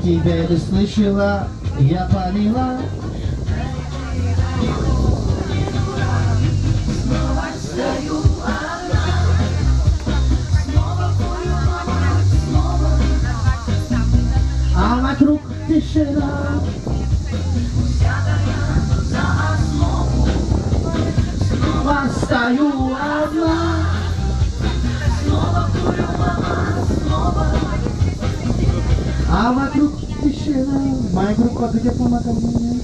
тебя услышала, я поняла. А вокруг тишина. Снова стою одна. А вокруг тишина. Моя группа, где помогай мне?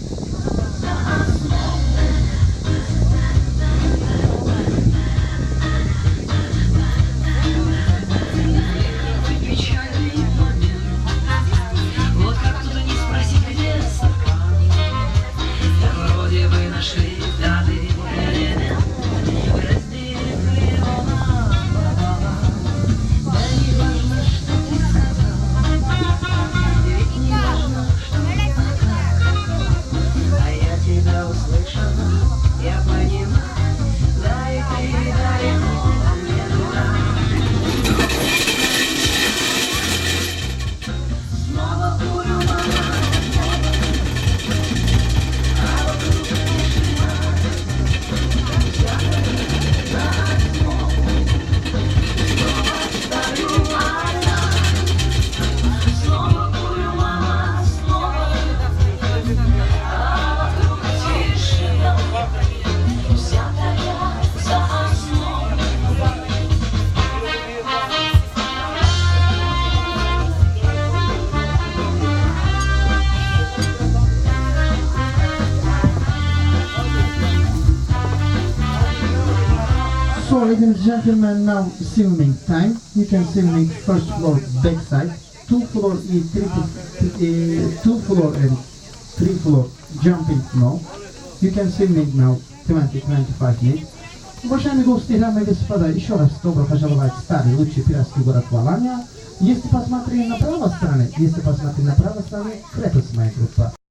So, ladies and gentlemen, now swimming time. You can swim first floor backside, 2 floor and 3 floor jumping now. You can swim now 20-25 minutes. Уважаемые гости, дамы и господа, еще раз добро пожаловать в старый лучший пиратский город Валания. Если посмотреть на правой стороне, крепость моя группа.